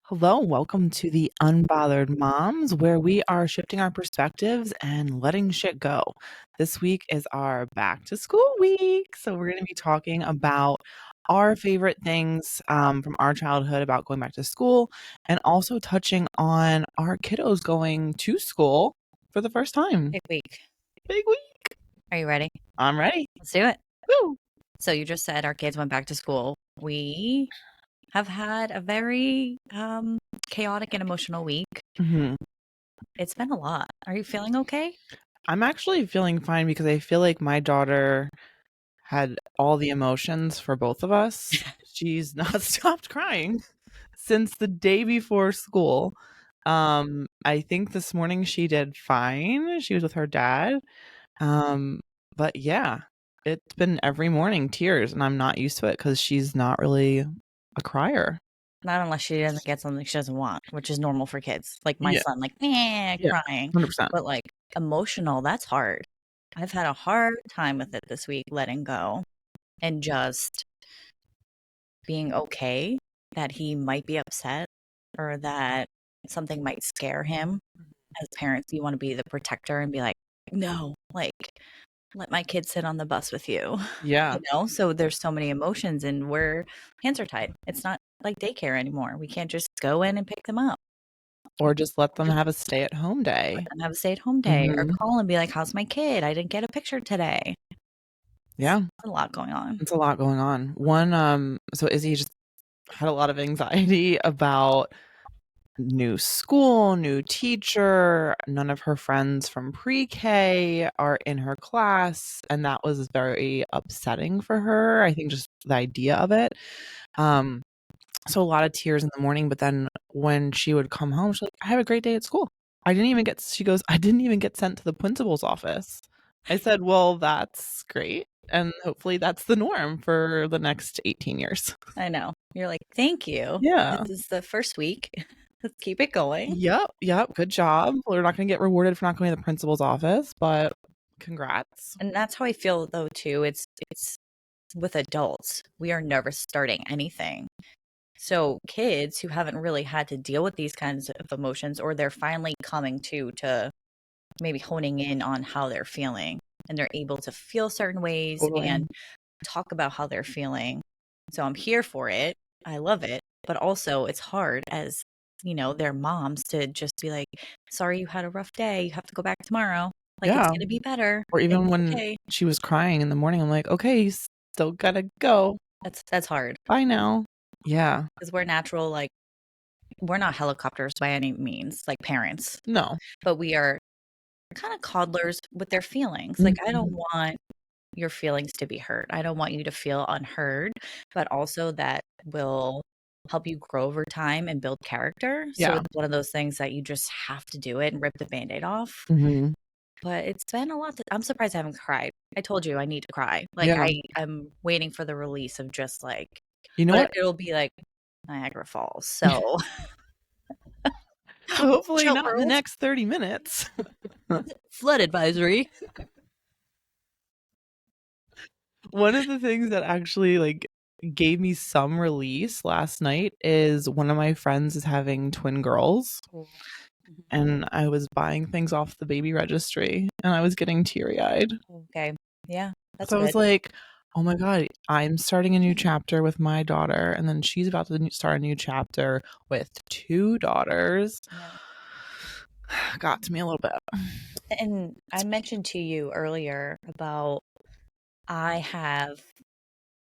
Hello, welcome to the Unbothered Moms, where we are shifting our perspectives and letting shit go. This week is our back to school week. So, we're going to be talking about our favorite things from our childhood about going back to school and also touching on our kiddos going to school for the first time. Big week. Big week. Are you ready? I'm ready. Let's do it. Woo. So, you just said our kids went back to school. We have had a very chaotic and emotional week. Mhm. It's been a lot. Are you feeling okay? I'm actually feeling fine because I feel like my daughter had all the emotions for both of us. She's not stopped crying since the day before school. I think this morning she did fine. She was with her dad. But yeah, it's been every morning tears, and I'm not used to it because she's not really a crier. Not unless she doesn't get something she doesn't want, which is normal for kids. Like my Yeah, son, like, yeah, crying. 100%. But like emotional, that's hard. I've had a hard time with it this week, letting go and just being okay that he might be upset or that something might scare him. As parents, you want to be the protector and be like, no, like, let my kid sit on the bus with you, Yeah, So there's so many emotions and we're hands are tied. It's not like daycare anymore. We can't just go in and pick them up. or just let them have a stay-at-home Let day. them have a stay-at-home day or Hmm. call and be like, how's my kid? I didn't get a picture today. Yeah, A lot going on. it's a lot going on. So Izzy just had a lot of anxiety about new school, new teacher. None of her friends from pre-K are in her class, and that was very upsetting for her. I think just the idea of it. Um, so a lot of tears in the morning, but then when she would come home, she's like, I have a great day at school. She goes, I didn't even get sent to the principal's office. I said, well, that's great. And hopefully that's the norm for the next 18 years. I know. You're like, thank you. Yeah. This is the first week. Let's keep it going. Yep, good job. We're not gonna get rewarded for not going to the principal's office, but congrats. And that's how I feel though too. It's with adults. We are never starting anything. So kids who haven't really had to deal with these kinds of emotions, or they're finally coming to maybe honing in on how they're feeling, and they're able to feel certain ways Totally. and talk about how they're feeling. So I'm here for it. I love it. But also it's hard as, their moms to just be like, sorry, you had a rough day. You have to go back tomorrow. Like it's Yeah. going to be better. Or even It's when okay. she was crying in the morning, I'm like, okay, you still gotta go. That's hard Bye now. Yeah. because we're natural, like we're not helicopters by any means, like parents, No. but we are kind of coddlers with their feelings. Like, I don't Mhm. want your feelings to be hurt. I don't want you to feel unheard, but also that will help you grow over time and build character. So Yeah. it's one of those things that you just have to do it and rip the band-aid off. Hmm. But it's been a lot. I'm surprised I haven't cried. I told you I need to cry. Like Yeah. I'm waiting for the release of just like, You know but what? it'll be like Niagara Falls. So So hopefully chill not in the world. next 30 minutes. Flood advisory. One of the things that actually gave me some release last night is one of my friends is having twin girls. Cool. And I was buying things off the baby registry and I was getting teary-eyed. Okay. Yeah, that's So I was good. like, "Oh my god, I'm starting a new chapter with my daughter and then she's about to start a new chapter with two daughters." Yeah. Got to me a little bit. And I mentioned to you earlier about I have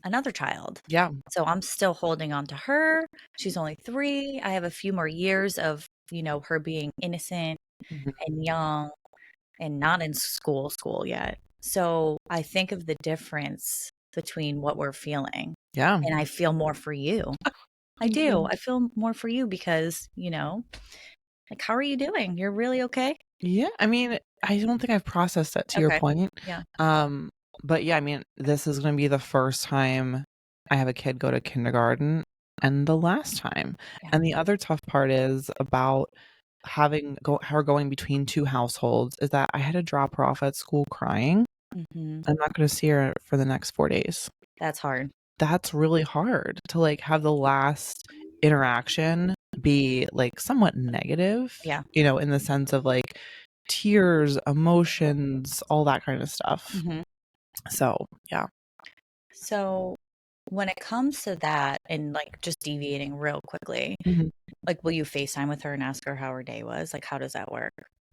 another child. Yeah. So I'm still holding on to her. She's only 3. I have a few more years of, her being innocent Mhm. and young and not in school yet. So I think of the difference between what we're feeling. Yeah. And I feel more for you. I do. I feel more for you because, like, how are you doing? You're really okay? Yeah, I mean, I don't think I've processed that to your Okay. point. Yeah. Um, but yeah, I mean, this is gonna be the first time I have a kid go to kindergarten and the last time. Yeah. And the other tough part is about her going between two households is that I had to drop her off at school crying. Mhm. I'm not gonna see her for the next 4 days. That's hard. That's really hard to have the last interaction be like somewhat negative, Yeah. in the sense of like tears, emotions, all that kind of stuff. So, yeah. So when it comes to that and like just deviating real quickly, like will you FaceTime with her and ask her how her day was? Like how does that work?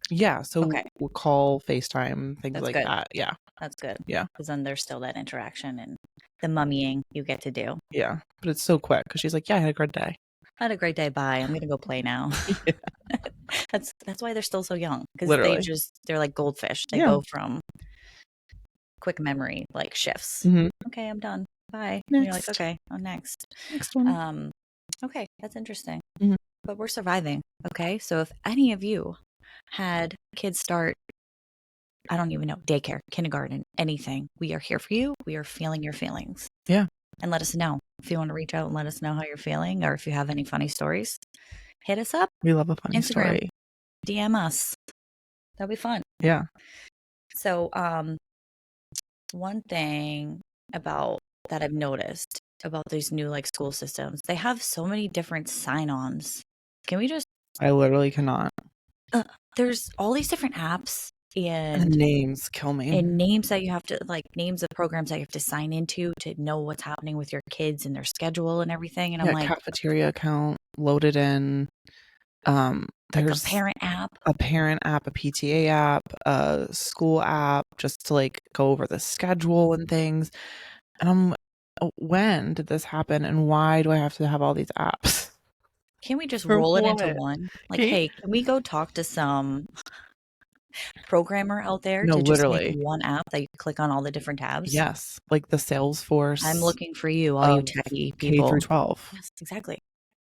Yeah, so Okay. we'll call, FaceTime, things That's like good. that. Yeah. That's good. Yeah. Because then there's still that interaction and the mummying you get to do. Yeah. But it's so quick because she's like, yeah, I had a great day. I had a great day. Bye. I'm gonna go play now. Yeah. That's why they're still so young because Literally. they're like goldfish. They Yeah. go from quick memory like shifts. Okay, I'm done. Bye. And you're like, Next. okay, on next. Next one. Okay, that's interesting. Mhm. But we're surviving. Okay, so if any of you had kids start, I don't even know, daycare, kindergarten, anything, we are here for you. We are feeling your feelings. Yeah. And let us know if you want to reach out and let us know how you're feeling, or if you have any funny stories, hit us up. We love a funny Instagram, story. DM us. That'll be fun. Yeah. So, one thing about that I've noticed about these new like school systems, they have so many different sign-ons. Can we just I literally cannot. There's all these different apps The and names kill me. names that you have to like names of programs that you have to sign into to know what's happening with your kids and their schedule and everything. And I'm like, cafeteria account loaded in. like a There's parent app. a parent app, a PTA app, a school app, just to like go over the schedule and things. And when did this happen and why do I have to have all these apps? Can we just For roll it into what? one? Like, Can you- hey, can we go talk to some programmer out there No, to just make literally. one app that you click on all the different tabs? Yes. Like the Salesforce I'm looking for you, all you of techie K through people. 12. Yes, exactly.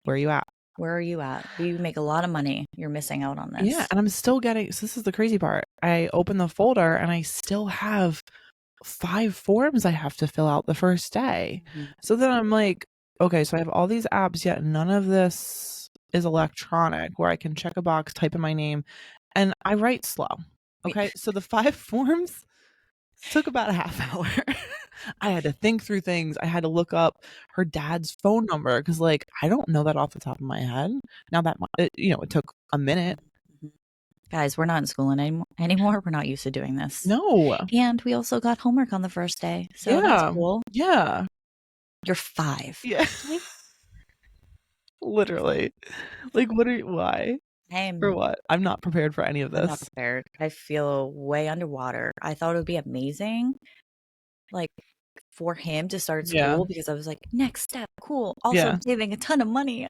Where are you at? Where are you at? We make a lot of money. You're missing out on this. Yeah, and I'm still getting, so this is the crazy part. I open the folder and I still have 5 forms I have to fill out the first day. So then I'm like, okay, so I have all these apps, yet none of this is electronic where I can check a box, type in my name, and I write slow. Okay, so the 5 forms took about a half hour. I had to think through things. I had to look up her dad's phone number because, like, I don't know that off the top of my head. Now that it took a minute. Guys, we're not in school anymore. We're not used to doing this. No. And we also got homework on the first day. So that's cool. Yeah. You're 5. Yeah. Literally. Like, why? For what? I'm not prepared for any of this. I'm not prepared. I feel way underwater. I thought it would be amazing, like, for him to start school because I was like, next step, cool. Also, I'm saving a ton of money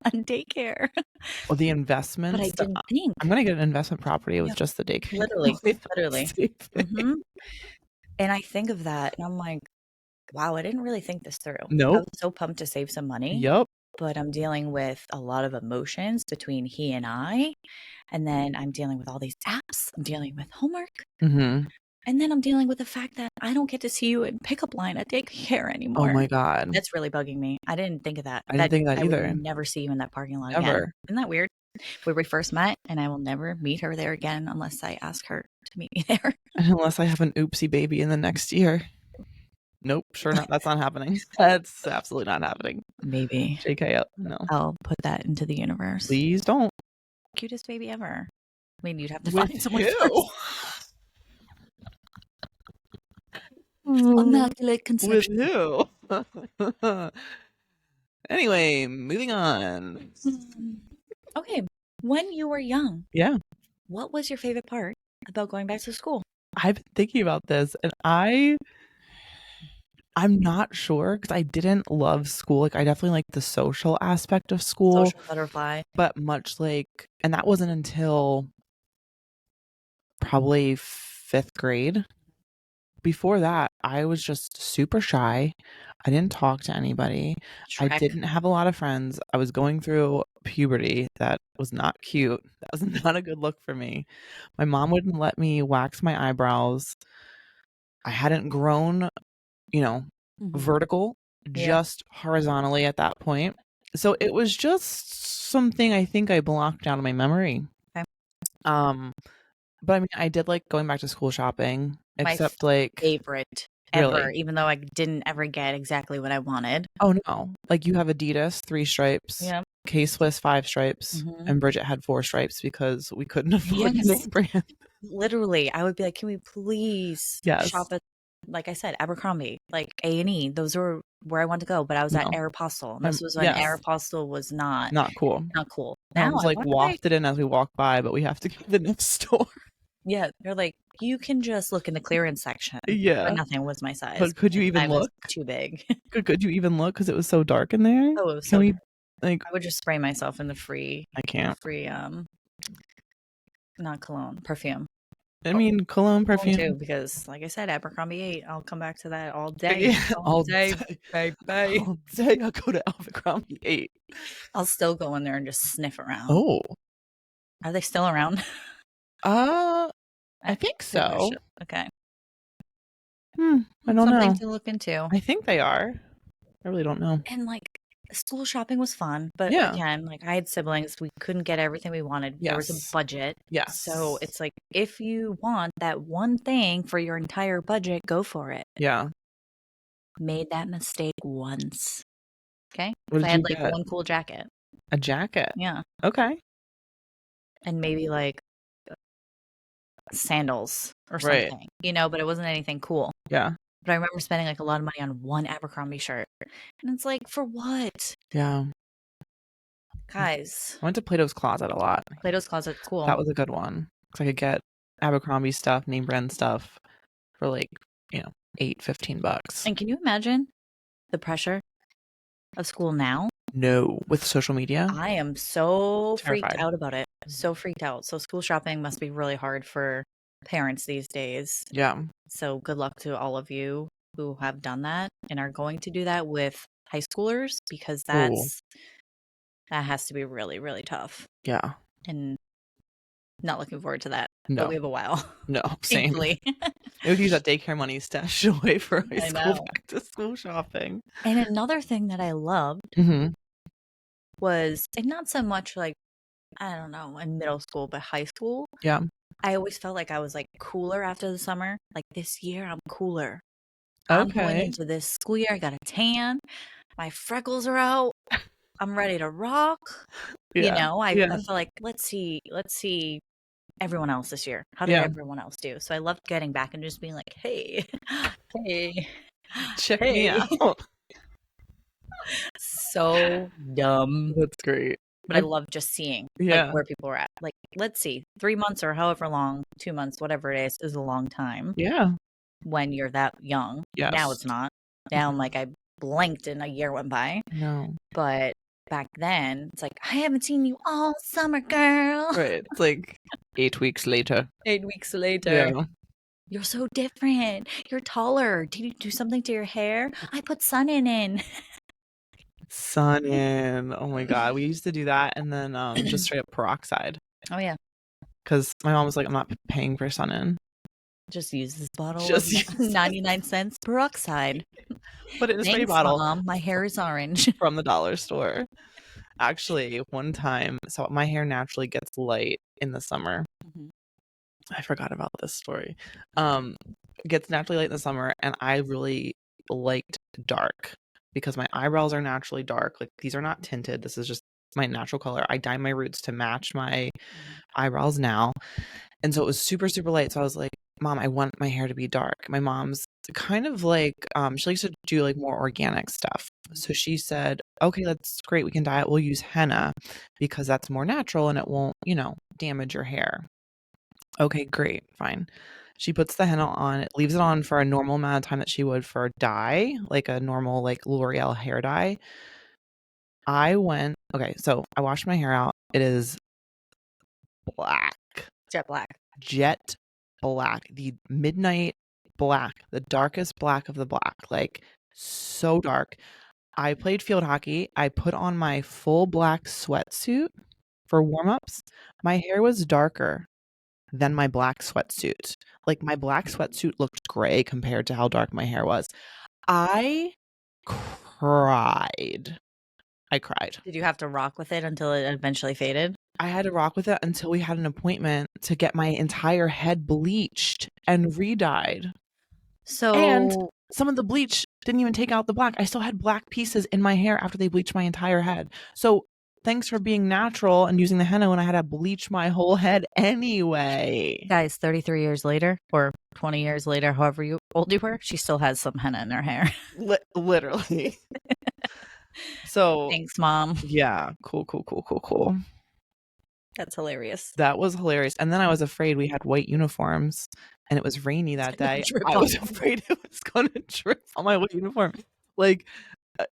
on daycare. Well, the investments. But I didn't think. I'm going to get an investment property with just the daycare. Literally. And I think of that and I'm like, wow, I didn't really think this through. Nope. I was so pumped to save some money. Yep. But I'm dealing with a lot of emotions between he and I. And then I'm dealing with all these apps. I'm dealing with homework. And then I'm dealing with the fact that I don't get to see you in pickup line at daycare anymore. Oh my God. That's really bugging me. I didn't think of that. I didn't think that either. I would never see you in that parking lot Ever. again. Isn't that weird? Where we first met, and I will never meet her there again unless I ask her to meet me there. Unless I have an oopsie baby in the next year. Nope, sure not. That's not happening. That's absolutely not happening. Maybe. JK, no. I'll put that into the universe. Please don't. Cutest baby ever. I mean, you'd have to find someone first. Immaculate conception. With who? Anyway, moving on. Okay, when you were young, what was your favorite part about going back to school? I've been thinking about this, and I'm not sure because I didn't love school. Like, I definitely like the social aspect of school. Social butterfly. But much like, and that wasn't until probably 5th grade. Before that, I was just super shy. I didn't talk to anybody. I didn't have a lot of friends. I was going through puberty. That was not cute. That was not a good look for me. My mom wouldn't let me wax my eyebrows. I hadn't grown, vertical, just horizontally at that point. So it was just something I think I blocked out of my memory. Okay. But I mean, I did like going back to school shopping, except my favorite ever, even though I didn't ever get exactly what I wanted. Oh no. Like, you have Adidas 3 stripes. Yeah. K-Swiss 5 stripes, Mhm. and Bridget had 4 stripes because we couldn't afford the Yes. name brand. Literally, I would be like, "Can we please Yes. shop at," like I said, Abercrombie, like A&E? Those are where I wanted to go, but I was at No. Aeropostale, and this was when Yes. Aeropostale was not Not cool. cool. Now Mom's I like wanna buy. wafted in as we walk by, but we have to go to the next store. Yeah, they're like, "You can just look in the clearance section," but Yeah. nothing was my size. But could My you even size was look? too big. Could you even look? Because it was so dark in there? Oh, it was Can so we, dark. like, I would just spray myself in the free I can't. not cologne, perfume. I mean, cologne, Cologne perfume. too, because like I said, Abercrombie 8, I'll come back to that all day. Yeah, All day, baby. all day I'll go to Abercrombie 8. I'll still go in there and just sniff around. Oh. Are they still around? I think Maybe we so. should. Okay. I don't Something know. to look into. I think they are. I really don't know. And like school shopping was fun, but Yeah. again, like I had siblings, we couldn't get everything we wanted. There was a Yes. budget. Yes. So it's like if you want that one thing for your entire budget, go for it. Yeah. Made that mistake once. Okay? What If I did had you like get? one cool jacket. A jacket. Yeah. Okay. And maybe like sandals or Right. something, you know, but it wasn't anything cool. Yeah. But I remember spending like a lot of money on one Abercrombie shirt. And it's like, for what? Yeah. Guys, I went to Plato's Closet a lot. Plato's Closet's cool. That was a good one. Because I could get Abercrombie stuff, name brand stuff for like, $8-15. And can you imagine the pressure of school now? No. With social media? I am so freaked Terrified. out about it. So freaked out. So school shopping must be really hard for parents these days. Yeah. So good luck to all of you who have done that and are going to do that with high schoolers, because that has to be really, really tough. Yeah. And not looking forward to that. No. But we have a while. No. Same. Thankfully. We would use that daycare money stashed away for high I school know. back to school shopping. And another thing that I loved Mm-hmm. was, and not so much like, I don't know, in middle school, but high school. Yeah. I always felt like I was like cooler after the summer. Like this year, I'm cooler. I'm going Okay. into this school year. I got a tan. My freckles are out. I'm ready to rock. You Yeah. know, I Yeah. felt like let's see everyone else this year. How did Yeah. everyone else do? So I loved getting back and just being like, hey, hey, Check me out. So dumb. That's great. But I love just seeing Yeah. like where people are at. Like, let's see, 3 months or however long, 2 months, whatever it is a long time Yeah. when you're that young. Yes. Now it's not. Now I'm like, I blinked and a year went by. No. But back then, it's like, I haven't seen you all summer, girl. Right. It's like 8 weeks later. 8 weeks later. Yeah. You're so different. You're taller. Did you do something to your hair? I put sun in. Sun in. Oh my God. We used to do that and then just straight up peroxide. Oh, yeah. Because my mom was like, I'm not paying for sun in. Just use this bottle Just of 99 cents peroxide. Put it in a spray Thanks, bottle. Mom. My hair is orange. From the dollar store. Actually, one time, so my hair naturally gets light in the summer. Mhm. I forgot about this story. Gets naturally light in the summer, and I really liked dark because my eyebrows are naturally dark. Like, these are not tinted. This is just my natural color. I dye my roots to match my eyebrows now. And so it was super, super light. So I was like, Mom, I want my hair to be dark. My mom's kind of like, she likes to do like more organic stuff. So she said, okay, that's great. We can dye it. We'll use henna because that's more natural and it won't, damage your hair. Okay, great. Fine. She puts the henna on, leaves it on for a normal amount of time that she would for dye, like a normal, like L'Oreal hair dye. Okay, so I washed my hair out. It is black. Jet black. Jet black. The midnight black. The darkest black of the black. Like, so dark. I played field hockey. I put on my full black sweatsuit for warm-ups. My hair was darker than my black sweatsuit. Like, my black sweatsuit looked gray compared to how dark my hair was. I cried. Did you have to rock with it until it eventually faded? I had to rock with it until we had an appointment to get my entire head bleached and re-dyed. So, And some of the bleach didn't even take out the black. I still had black pieces in my hair after they bleached my entire head. So thanks for being natural and using the henna when I had to bleach my whole head anyway. Guys, 33 years later or 20 years later, however old you were, she still has some henna in her hair. Literally. So Thanks, Mom. yeah, cool. That's hilarious. That was hilarious. And then I was afraid we had white uniforms and it was rainy that day. I was afraid it was going to drip on my white uniform. Like,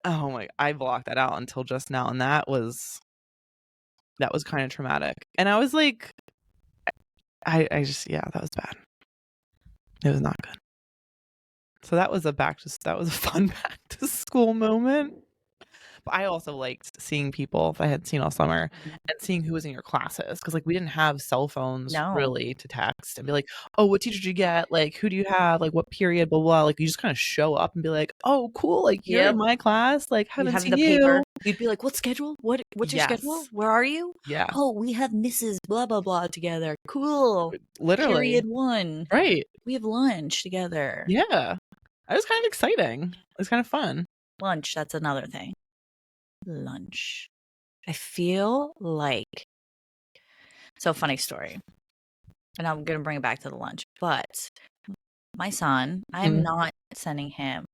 oh my, I blocked that out until just now. And that was kind of traumatic. And I was like, I just, yeah, that was bad. It was not good. So that was a fun back to school moment. But I also liked seeing people that I had seen all summer and seeing who was in your classes. Cause like we didn't have cell phones really to text and be like, oh, what teacher did you get? Like, who do you have? Like what period, blah, blah. Like you just kind of show up and be like, oh, cool. Like you're in my class. Like haven't seen you. Paper. You'd be like, what schedule? What's your schedule? Where are you? Yeah. Oh, we have Mrs. blah, blah, blah together. Cool. Literally. Period 1. Right. We have lunch together. Yeah. It was kind of exciting. It was kind of fun. Lunch. That's another thing. Lunch. I feel like, so funny story, and I'm going to bring it back to the lunch, but my son, I'm not sending him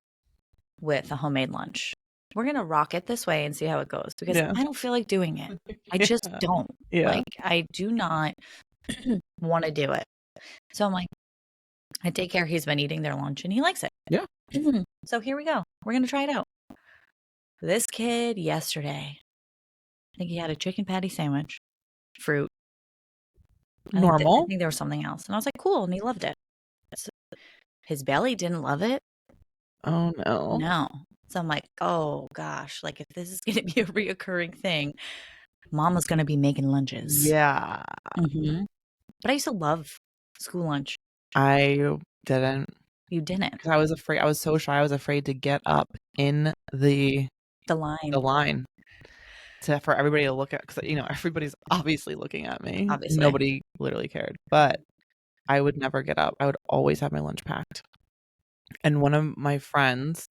with a homemade lunch. We're going to rock it this way and see how it goes because I don't feel like doing it. I just don't. Like, I do not want to do it. So I'm like, I take care. He's been eating their lunch and he likes it. Yeah. So here we go. We're going to try it out. This kid yesterday, I think he had a chicken patty sandwich, fruit. Normal. I think there was something else. And I was like, cool. And he loved it. So his belly didn't love it. Oh, no. No. So I'm like, oh, gosh. Like, if this is going to be a reoccurring thing, Mama's going to be making lunches. Yeah. But I used to love school lunch. I didn't. You didn't? Because I was afraid. I was so shy. I was afraid to get up in the line for everybody to look at, because everybody's obviously looking at me. Obviously, nobody literally cared, but I would never get up. I would always have my lunch packed. And one of my friends,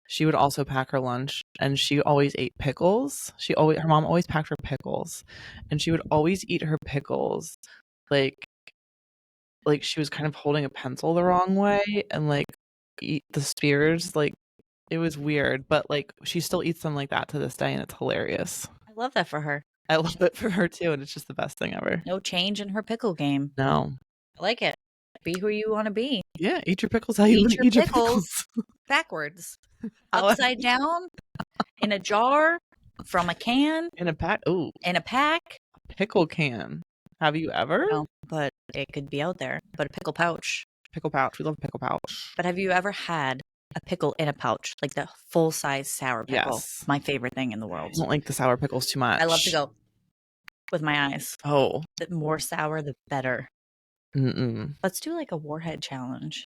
she would also pack her lunch, and she always ate pickles. Her mom always packed her pickles, and she would always eat her pickles like she was kind of holding a pencil the wrong way, and like eat the spears like. It was weird, but like she still eats them like that to this day, and it's hilarious. I love that for her. I love it for her too, and it's just the best thing ever. No change in her pickle game. No. I like it. Be who you want to be. Yeah, eat your pickles how you eat your pickles. Backwards. Upside down, in a jar, from a can. In a pack. Ooh. In a pack. Pickle can. Have you ever? No, but it could be out there. But a pickle pouch. Pickle pouch. We love pickle pouch. But have you ever had a pickle in a pouch, like the full-size sour pickle? Yes. My favorite thing in the world. I don't like the sour pickles too much. I love to go with my eyes. Oh. The more sour, the better. Mm-mm. Let's do like a warhead challenge.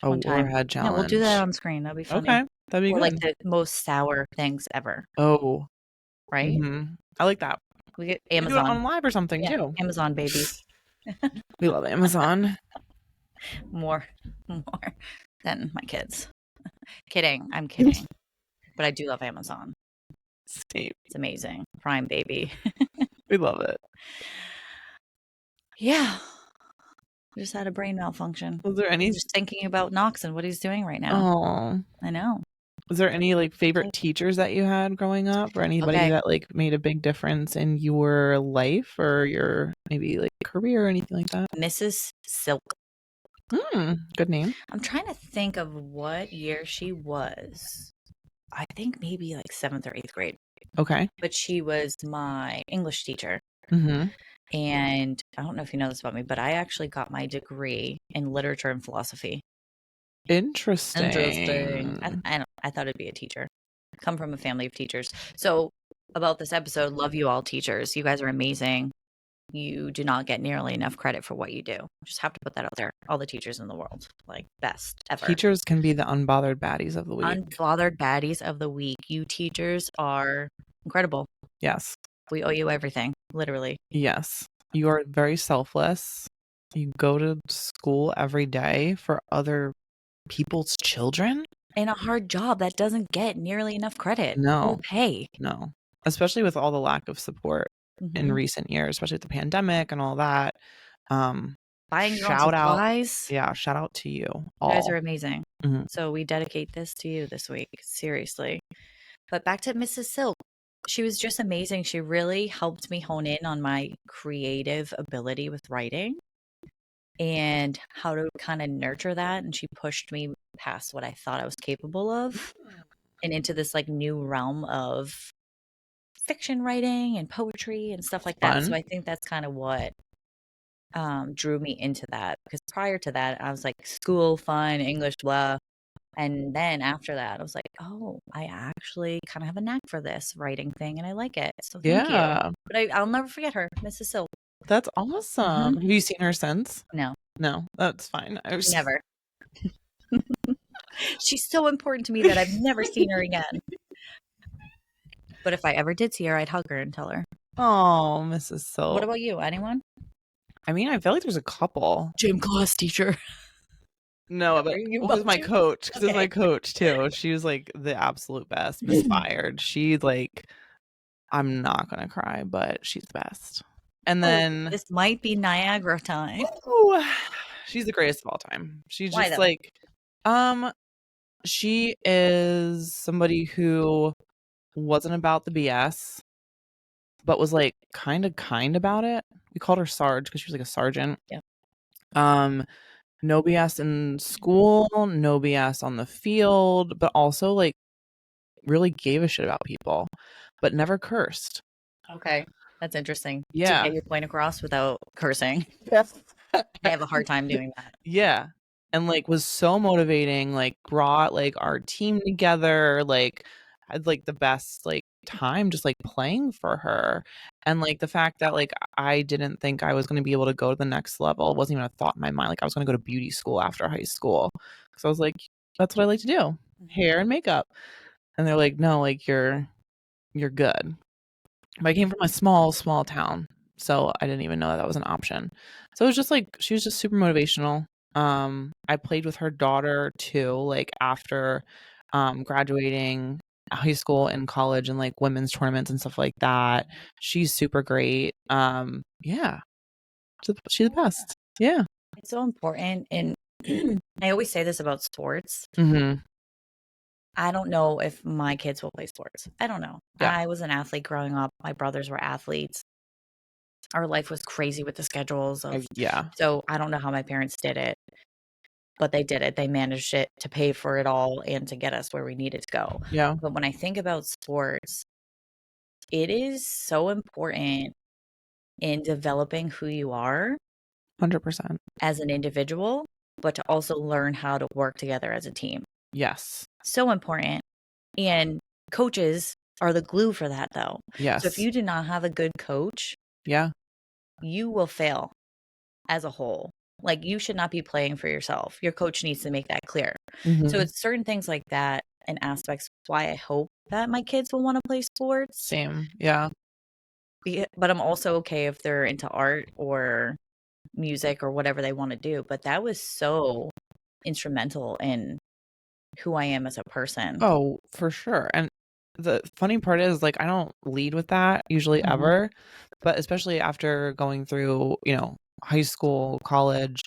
A warhead challenge. Yeah, we'll do that on screen. That'd be funny. Okay. That'd be good. Like the most sour things ever. Oh. Right? Mm-hmm. I like that. We get Amazon. We do it on live or something too. Amazon, baby. We love Amazon. More than my kids. Kidding. I'm kidding. But I do love Amazon. Same. It's amazing. Prime, baby. We love it. Yeah. I just had a brain malfunction. Was there any? Just thinking about Knox and what he's doing right now. Oh. I know. Was there any like favorite teachers that you had growing up, or anybody that like made a big difference in your life or your maybe like career or anything like that? Mrs. Silk. Good name. I'm trying to think of what year she was. I think maybe like 7th or 8th grade. Okay. But she was my English teacher. Mm-hmm. And I don't know if you know this about me, but I actually got my degree in literature and philosophy. Interesting. I thought it'd be a teacher. Come from a family of teachers. So about this episode, love you all teachers. You guys are amazing. You do not get nearly enough credit for what you do. Just have to put that out there. All the teachers in the world, like best ever. Teachers can be the unbothered baddies of the week. Unbothered baddies of the week. You teachers are incredible. Yes. We owe you everything, literally. Yes. You are very selfless. You go to school every day for other people's children. In a hard job that doesn't get nearly enough credit. No. Or pay. No. especially with all the lack of support in Mhm. recent years, especially with the pandemic and all that. Um, Buying your own shout out, supplies. yeah, shout out to you You guys all. are amazing. Mhm. So we dedicate this to you this week, seriously. But back to Mrs. Silk. She was just amazing. She really helped me hone in on my creative ability with writing and how to kind of nurture that. And she pushed me past what I thought I was capable of and into this like new realm of fiction writing and poetry and stuff like that. So Fun. I think that's kind of what drew me into that because prior to that, I was like school, fun, English, blah. And then after that, I was like, oh, I actually kind of have a knack for this writing thing and I like it. So thank you. Yeah, But I'll never forget her, Mrs. Silk. that's Hmm. awesome. Have you seen her since? No, No, that's fine. I was never. She's so important to me that I've never seen her again. But if I ever did see her, I'd hug her and tell her. oh, Mrs. What Silk. about you? Anyone? I mean, I feel like there's a couple. Gym class teacher. No, Are but you well, it was about my to? coach, because it was Okay. my coach too. She was like the absolute best, Miss Fired. She like, I'm not gonna cry, but she's the best. And Oh, then, this might be Niagara time. ooh, she's the greatest of all time. She's Why just though? like, um, she is somebody who wasn't about the BS, but was like kind about it. We called her Sarge because she was like a sergeant. Yep. Um, no BS in school, no BS on the field, but also like really gave a shit about people, but never cursed. Okay. That's interesting to Yeah. get your point across without cursing. Yes. I have a hard time doing that. Yeah. And like was so motivating, like brought like our team together, like had like the best like time just like playing for her. And like the fact that like I didn't think I was going to be able to go to the next level wasn't even a thought in my mind. Like I was going to go to beauty school after high school. So I was like, that's what I like to do. Hair and makeup. And they're like, no, like you're good. But I came from a small town, so I didn't even know that was an option. So it was just like she was just super motivational. I played with her daughter too, like after graduating high school and college and like women's tournaments and stuff like that. She's super great. Yeah, she's the best. Yeah. It's so important. And I always say this about sports. Hmm. I don't know if my kids will play sports. I don't know. Yeah. I was an athlete growing up. My brothers were athletes. Our life was crazy with the schedules of, Yeah. so I don't know how my parents did it, but they did it. They managed it to pay for it all and to get us where we needed to go. Yeah. But when I think about sports, it is so important in developing who you are 100%. as an individual, but to also learn how to work together as a team. Yes. So important. And coaches are the glue for that, though. So if Yes. you do not have a good coach, Yeah. you will fail as a whole. Like you should not be playing for yourself. Your coach needs to make that clear. So Hmm. it's certain things like that and aspects why I hope that my kids will want to play sports. Same. Yeah. But I'm also okay if they're into art or music or whatever they want to do. But that was so instrumental in who I am as a person. Oh, for sure. And the funny part is like I don't lead with that usually Mhm. ever, but especially after going through, high school, college,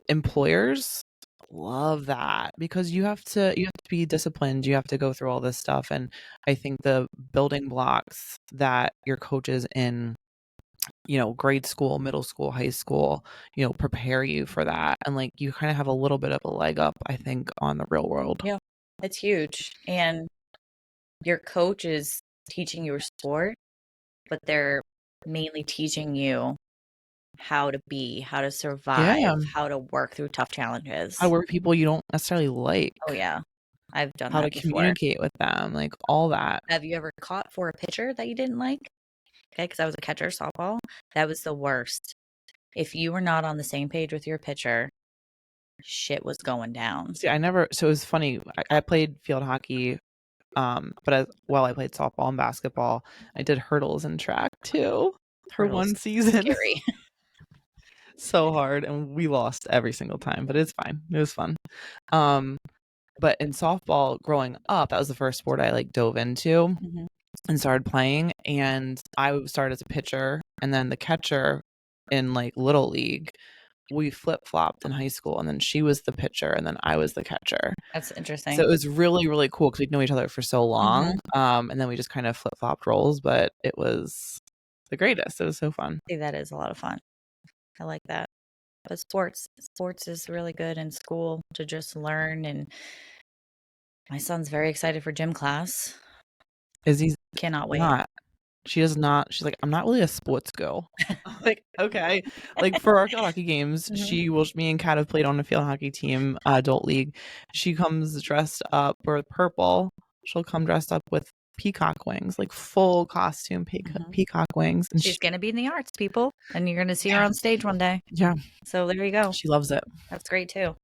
employers love that because you have to be disciplined, you have to go through all this stuff and I think the building blocks that your coaches in grade school, middle school, high school, prepare you for that and like you kind of have a little bit of a leg up I think on the real world. Yeah, it's huge. And your coach is teaching you a sport, but they're mainly teaching you how to be, how to survive, Yeah. how to work through tough How to challenges. work with people you don't necessarily like, Oh, yeah. I've done how to that before. communicate with them, like all that. Have you ever caught for a pitcher that you didn't like? Okay, because I was a catcher, softball. That was the worst. If you were not on the same page with your pitcher, shit was going down. See, so it was funny. I played field hockey, but while I played softball and basketball, I did hurdles and track too for Hurdles, one season. scary. So hard, and we lost every single time, but it's fine. It was fun. Um, but in softball growing up, that was the first sport I like dove into. Mhm. and started playing, and I started as a pitcher, and then the catcher in like little league. We flip-flopped in high school, and then she was the pitcher and then I was the catcher. That's interesting. So it was really, really cool because we'd know each other for so long. And then we just kind of flip-flopped roles, but it was the greatest. It was so fun. See, that is a lot of fun. I like that. But sports is really good in school to just learn, and my son's very excited for gym class. Izzy's Cannot wait. not. She does not. She's like, I'm not really a sports girl. I'm like, okay. Like for our field hockey games, me and Kat have played on a field hockey team, adult league. She comes dressed up with purple. She'll come dressed up with peacock wings, like full costume peacock wings. And she's going to be in the arts, people, and you're going to see her on stage one day. Yeah. So there you go. She loves it. That's great too.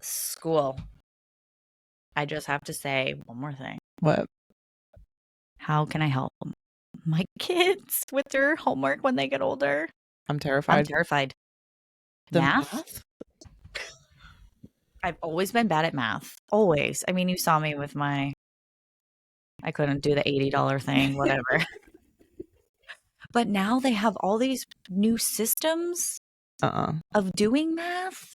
School. I just have to say one more thing. What? How can I help my kids with their homework when they get older? I'm terrified. The math? I've always been bad at math. Always. I mean, you saw me with I couldn't do the $80 thing, whatever. But now they have all these new systems of doing math.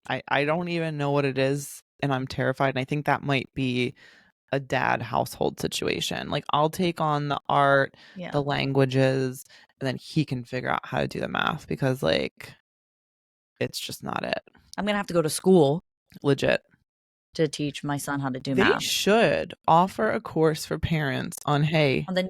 I don't even know what it is, and I'm terrified. And I think that might be a dad household situation. Like I'll take on the art, the languages, and then he can figure out how to do the math because like it's just not it. I'm gonna have to go to school legit to teach my son how to do math. They should offer a course for parents on the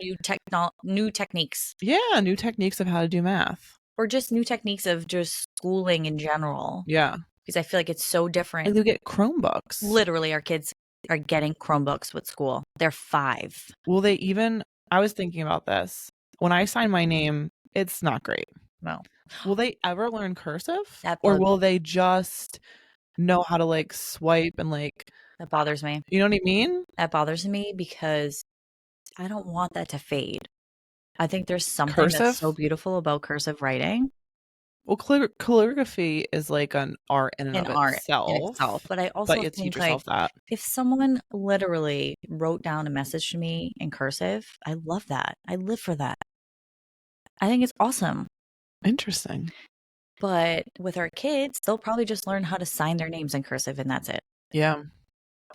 new techniques. Yeah, new techniques of how to do math. Or just new techniques of just schooling in general. Yeah. Because I feel like it's so different. And you get Chromebooks. Literally, our kids are getting Chromebooks with school. They're 5. Will they even, I was thinking about this. When I sign my name, it's not great. No. Will they ever learn cursive? Or will they just know how to like swipe and like... That bothers me. You know what I mean? That bothers me because I don't want that to fade. I think there's something that's so beautiful about cursive writing. Well, calligraphy is like an art in itself. But I also you think teach yourself that. If someone literally wrote down a message to me in cursive, I love that. I live for that. I think it's awesome. Interesting. But with our kids, they'll probably just learn how to sign their names in cursive and that's it. Yeah.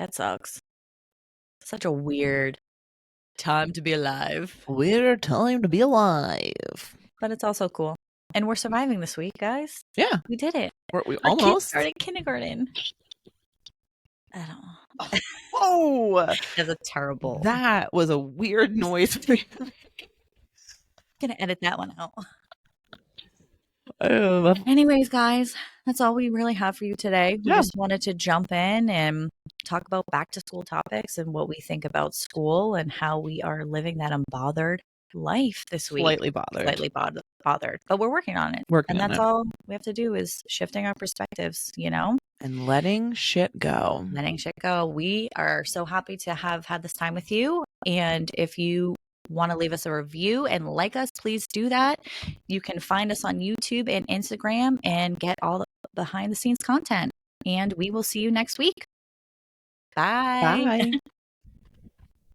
That sucks. Such a weird time to be alive. Weird time to be alive. But it's also cool. And we're surviving this week, guys. Yeah. We did it. We our almost kids started kindergarten. I don't know. Oh. That's a terrible. That was a weird noise. I'm going to edit that one out. Anyways, guys, that's all we really have for you today. We just wanted to jump in and talk about back to school topics and what we think about school and how we are living that unbothered life this week. Slightly bothered. But we're working on it. That's all we have to do is shifting our perspectives, and letting shit go. We are so happy to have had this time with you. And if you want to leave us a review and like us, please do that. You can find us on YouTube and Instagram and get all the behind the scenes content. And we will see you next week. Bye. Bye.